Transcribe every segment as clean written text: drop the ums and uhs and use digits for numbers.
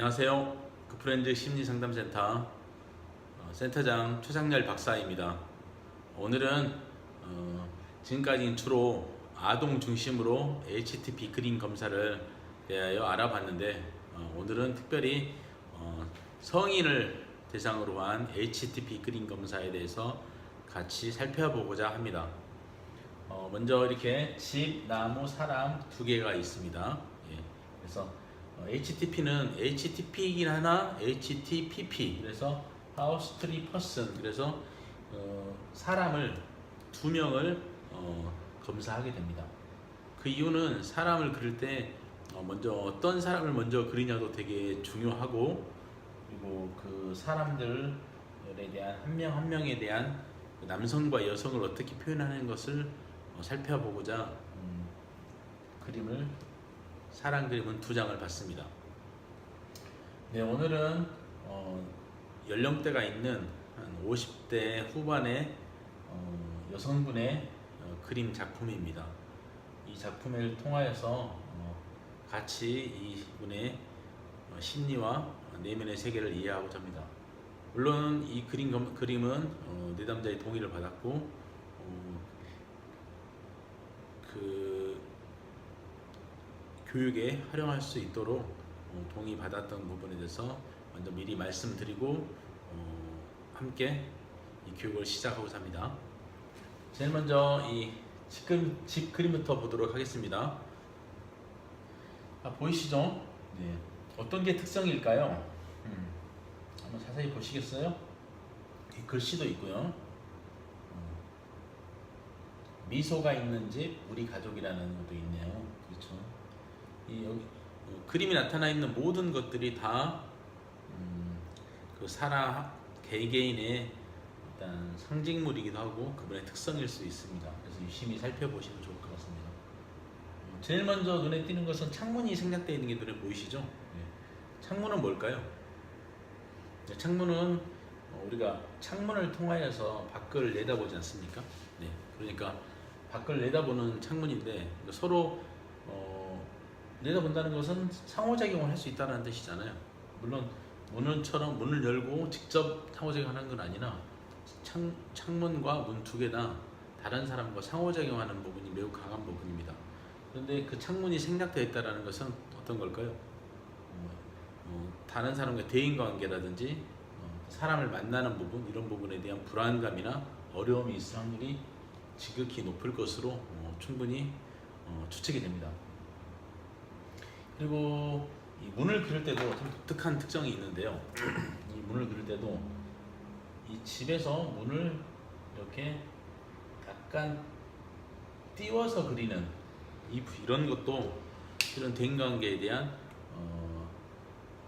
안녕하세요. 그프렌즈 심리상담센터 센터장 최상렬 박사입니다. 오늘은 지금까지 주로 아동 중심으로 HTP 그림 검사를 대하여 알아봤는데 오늘은 특별히 성인을 대상으로 한 HTP 그림 검사에 대해서 같이 살펴보고자 합니다. 먼저 이렇게 집, 나무, 사람 두 개가 있습니다. 그래서 HTP는 HTP이긴 하나 HTPP, 그래서 House Tree Person, 그래서 사람을 두 명을 검사하게 됩니다. 그 이유는 사람을 그릴 때 먼저 어떤 사람을 먼저 그리냐도 되게 중요하고, 그리고 그 사람들에 대한 한 명 한 명에 대한 남성과 여성을 어떻게 표현하는 것을 살펴보고자 사람 그림은 두 장을 봤습니다. 네, 오늘은 연령대가 있는 한 50대 후반의 여성분의 그림 작품입니다. 이 작품을 통하여서 같이 이분의 심리와 내면의 세계를 이해하고자 합니다. 물론 이 그림은 내담자의 동의를 받았고 그 교육에 활용할 수 있도록 동의받았던 부분에 대해서 먼저 미리 말씀드리고 함께 이 교육을 시작하고자 합니다. 제일 먼저 이 집 그림부터 보도록 하겠습니다. 보이시죠? 네. 어떤 게 특성일까요? 한번 자세히 보시겠어요? 글씨도 있고요. 미소가 있는 집, 우리 가족이라는 것도 있네요. 그렇죠? 여기 그림이 나타나 있는 모든 것들이 다 그 사람 개개인의 일단 상징물이기도 하고 그분의 특성일 수 있습니다. 그래서 유심히 살펴보시면 좋을 것 같습니다. 제일 먼저 눈에 띄는 것은 창문이 생략되어 있는 게 눈에 보이시죠? 네. 창문은 뭘까요? 네, 창문은 우리가 창문을 통하여서 밖을 내다보지 않습니까? 네, 그러니까 밖을 내다보는 창문인데 서로 내다본다는 것은 상호작용을 할 수 있다는 뜻이잖아요. 물론 문을 열고 직접 상호작용하는 건 아니라 창문과 문 두 개 다 다른 사람과 상호작용하는 부분이 매우 강한 부분입니다. 그런데 그 창문이 생략되어 있다는 것은 어떤 걸까요? 다른 사람과 대인관계라든지 사람을 만나는 부분, 이런 부분에 대한 불안감이나 어려움이 있을 확률이 지극히 높을 것으로 충분히 추측이 됩니다. 그리고 이 문을 그릴 때도 좀 독특한 특성이 있는데요. 이 문을 그릴 때도 이 집에서 문을 이렇게 약간 띄워서 그리는 이런 것도 이런 대인관계에 대한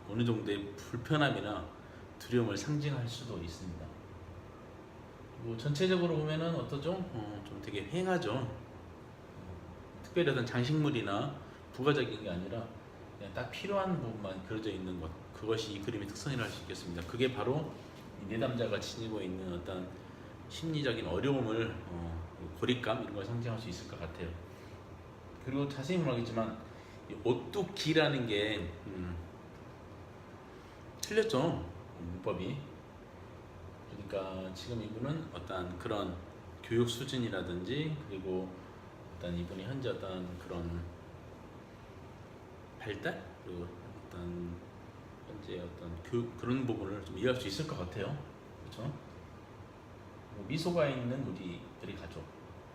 어느 정도의 불편함이나 두려움을 상징할 수도 있습니다. 그리고 전체적으로 보면은 어떠죠? 좀 되게 휑하죠. 특별히 어떤 장식물이나 부가적인 게 아니라 그냥 딱 필요한 부분만 그려져 있는 것, 그것이 이 그림의 특성이라 할 수 있겠습니다. 그게 바로 이 내담자가 지니고 있는 어떤 심리적인 어려움을, 고립감, 이런 걸 상징할 수 있을 것 같아요. 그리고 자세히 말하겠지만 오뚝기라는 게 틀렸죠, 문법이. 그러니까 지금 이분은 어떤 그런 교육 수준이라든지, 그리고 어떤 이분이 현재 어떤 그런 발달, 그리고 어떤 현재 어떤 교육, 그런 부분을 좀 이해할 수 있을 것 같아요. 그렇죠? 미소가 있는 우리 가족,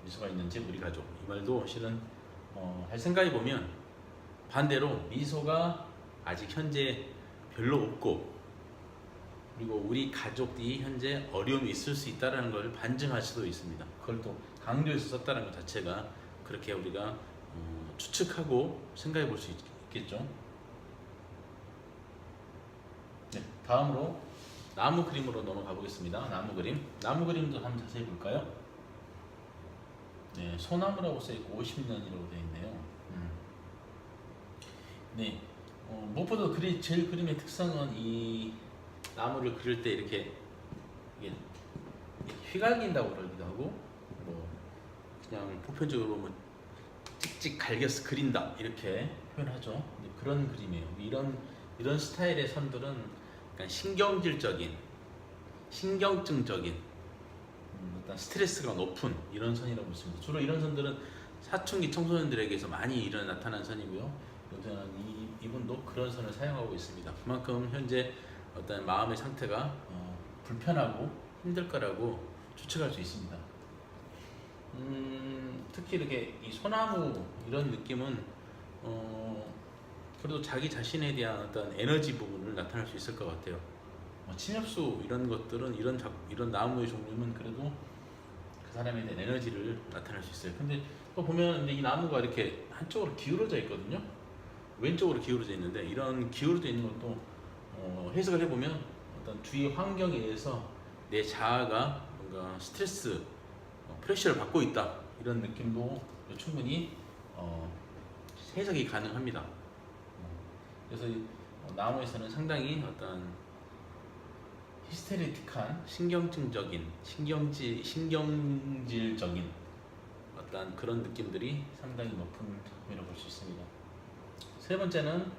미소가 있는 집 우리 가족, 이 말도 실은 할 생각해 보면 반대로 미소가 아직 현재 별로 없고, 그리고 우리 가족이 현재 어려움이 있을 수 있다는 걸 반증할 수도 있습니다. 그걸 또 강조해서 썼다는 것 자체가 그렇게 우리가 추측하고 생각해 볼 수 있겠죠. 네, 다음으로 나무 그림으로 넘어가 보겠습니다. 나무 그림도 한번 자세히 볼까요? 네, 소나무라고 써있고 50년이라고 되어 있네요. 네, 무엇보다 제일 그림의 특성은 이 나무를 그릴 때 이렇게 휘갈긴다고 그러기도 하고, 그냥 보편적으로 뭐 찍찍 갈겨서 그린다 이렇게 표현하죠. 그런 그림이에요. 이런 이런 스타일의 선들은 약간 신경질적인, 신경증적인 어떤 스트레스가 높은 이런 선이라고 볼 수 있습니다. 주로 이런 선들은 사춘기 청소년들에게서 많이 나타난 선이고요. 요새는 이분도 그런 선을 사용하고 있습니다. 그만큼 현재 어떤 마음의 상태가 불편하고 힘들 거라고 추측할 수 있습니다. 특히 이렇게 이 소나무 이런 느낌은 그래도 자기 자신에 대한 어떤 에너지 부분을 나타낼 수 있을 것 같아요. 침엽수 이런 것들은 이런 나무의 종류는 그래도 그 사람에 대한 에너지를 나타낼 수 있어요. 근데 또 보면 이제 이 나무가 이렇게 한쪽으로 기울어져 있거든요. 왼쪽으로 기울어져 있는데 이런 기울어져 있는 것도 해석을 해보면 어떤 주위 환경에 의해서 내 자아가 뭔가 스트레스, 프레셔를 받고 있다 이런 느낌도 충분히 해석이 가능합니다. 그래서 나무에서는 상당히 어떤 히스테리틱한 신경질적인 어떤 그런 느낌들이 상당히 높은 작품이라고 볼 수 있습니다. 세 번째는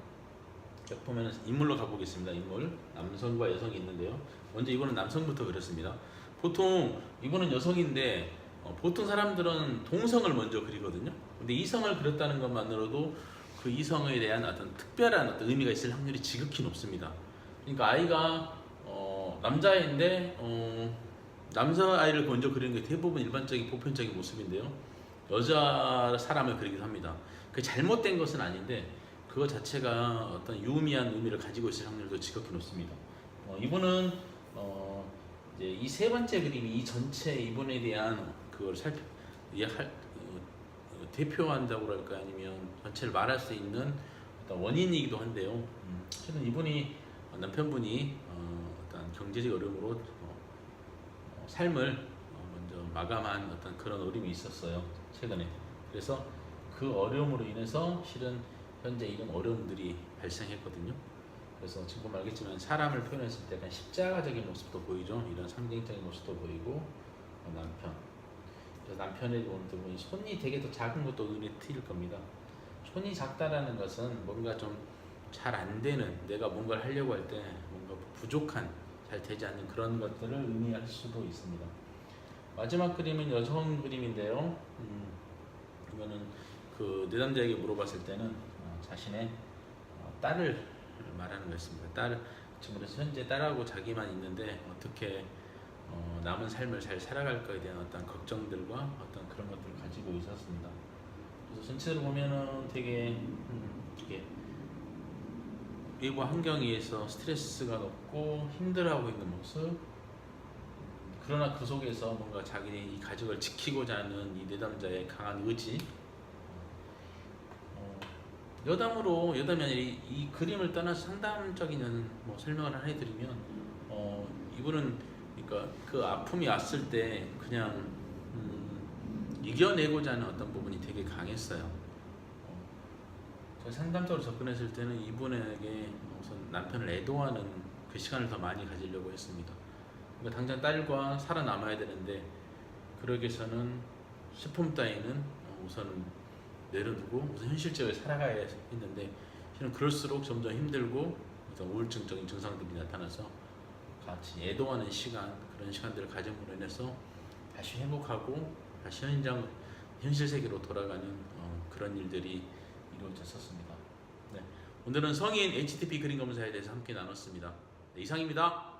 보면 인물로 가보겠습니다. 인물 남성과 여성이 있는데요. 먼저 이거는 남성부터 그렸습니다. 보통 이거는 여성인데 보통 사람들은 동성을 먼저 그리거든요. 근데 이성을 그렸다는 것만으로도 그 이성에 대한 어떤 특별한 어떤 의미가 있을 확률이 지극히 높습니다. 그러니까 아이가 남자인데 남자아이를 먼저 그리는 게 대부분 일반적인 보편적인 모습인데요. 여자 사람을 그리기도 합니다. 그게 잘못된 것은 아닌데 그거 자체가 어떤 유의미한 의미를 가지고 있을 확률도 지극히 높습니다. 이분은 이제 이 세 번째 그림이 이 전체 이분에 대한 그걸 대표한다고 할까 아니면 전체를 말할 수 있는 어떤 원인이기도 한데요. 실은 이분이 남편분이 어떤 경제적 어려움으로 삶을 먼저 마감한 어떤 그런 어려움이 있었어요. 최근에. 그래서 그 어려움으로 인해서 실은 현재 이런 어려움들이 발생했거든요. 그래서 지금 알겠지만 사람을 표현했을 때 약간 십자가적인 모습도 보이죠. 이런 상징적인 모습도 보이고 남편. 그래서 남편의 보면 손이 되게 더 작은 것도 눈에 띌 겁니다. 손이 작다라는 것은 뭔가 좀 잘 안 되는, 내가 뭔가를 하려고 할 때 뭔가 부족한, 잘 되지 않는 그런 것들을 의미할 수도 있습니다. 마지막 그림은 여성 그림인데요. 이거는 그 내담자에게 물어봤을 때는 자신의 딸을 말하는 것입니다. 지금 현재 딸하고 자기만 있는데 어떻게 남은 삶을 잘 살아갈 거에 대한 어떤 걱정들과 어떤 그런 것들을 가지고 있었습니다. 그래서 전체적으로 보면은 되게 이게 외부 환경에 의해서 스트레스가 높고 힘들어하고 있는 모습. 그러나 그 속에서 뭔가 자기의 이 가족을 지키고자 하는 이 내담자의 강한 의지. 여담이 아니라 이 그림을 떠나서 상담적인 뭐 설명을 하나 해드리면 이분은 그러니까 그 아픔이 왔을 때 그냥 이겨내고자 하는 어떤 부분이 되게 강했어요. 제가 상담적으로 접근했을 때는 이분에게 우선 남편을 애도하는 그 시간을 더 많이 가지려고 했습니다. 그러니까 당장 딸과 살아남아야 되는데 그러기 위해서는 식품 따위는 우선 내려두고 우선 현실적으로 살아가야 했는데 실은 그럴수록 점점 힘들고 우울증적인 증상들이 나타나서 같이 애도하는 시간, 그런 시간들을 가짐으로 인해서 다시 회복하고 다시 현실 세계로 돌아가는 그런 일들이 이루어졌었습니다. 네, 오늘은 성인 HTP 그림 검사에 대해서 함께 나눴습니다. 네, 이상입니다.